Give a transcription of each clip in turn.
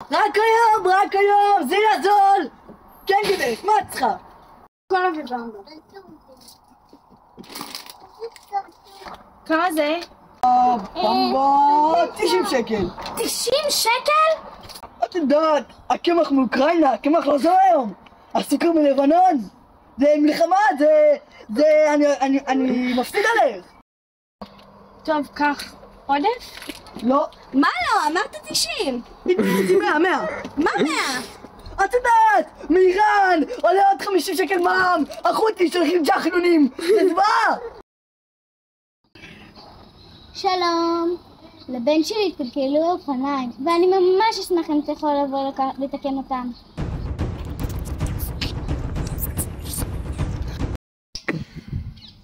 רק היום, זה יזול! כן גברת, מה את צריכה? כל הווג'מבה. כמה זה? במבה, 90 שקל. 90 שקל? את יודעת, הקמח מאוקראינה, הקמח לא זו היום. הסוכר מלבנון. זה מלחמה, אני מפסיד עליך. טוב, קח. עודף? לא. מה לא? אמרת 90. בדיוק 100. מה 100? את יודעת, מאיראן, עולה עוד 50 שקל מע"מ, החות'ים שולחים ג'חנונים, זה זוועה! שלום, לבן שלי התקלקלו האופניים, ואני ממש אשמח אם אתה יכול לבוא לתקן אותם.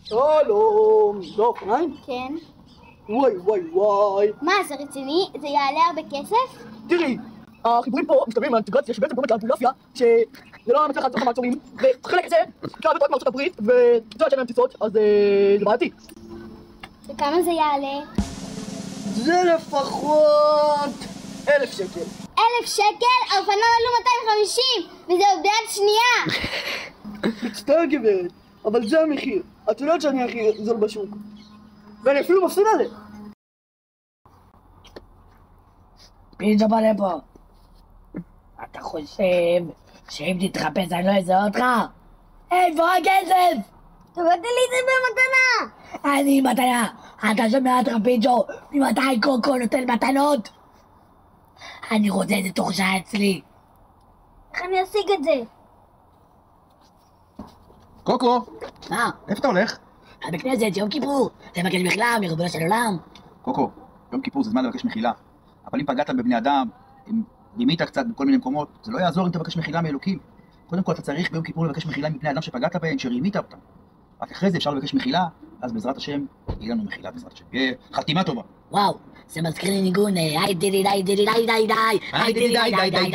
שלום, זה אופניים? כן. וואי. מה, זה רציני? זה יעלה הרבה כסף? תראי, החיבורים פה משתלבים מהאינטגרציה שבעצם גורמת לאמבולנסיה שזה לא מצליח לעצור לך מעצורים וחלק זה קרה בטוח מארצות הברית וזו שאין להם טיסות אז זה בעייתי. וכמה זה יעלה? זה לפחות 1,000 שקל. 1,000 שקל? האופניים עלו 250 וזה עוד ביד שנייה. מצטער גברת, אבל זה המחיר. את יודעת שאני הכי זול בשוק ואני אפילו מפסיד עליה. פיצ'ה בא לפה. אתה חושב שאם תתחפש אני לא אזהה אותך? איפה הכסף? תבטל לי את זה במתנה. אני מתנה. אתה שומע אותך פיצ'ו? ממתי קוקו נותן מתנות? אני רוצה את זה תוך שעה אצלי. איך אני אשיג את זה? קוקו, מה? איפה אתה הולך? בית כנסת, יום כיפור. לבקש מחילה מריבונו של עולם. קוקו, יום כיפור זה זמן לבקש מחילה. אבל אם פגעת בבני אדם, אם רימית קצת בכל מיני מקומות, זה לא יעזור אם תבקש מחילה מאלוקים. קודם כל אתה צריך ביום כיפור לבקש מחילה מבני אדם שפגעת בהם, שרימית אותם. רק אחרי זה אפשר לבקש מחילה, אז בעזרת השם, יהיה לנו מחילה בעזרת השם. חתימה טובה. וואו, זה מזכיר לי ניגון, היי דידי די דידי די די די די די די די די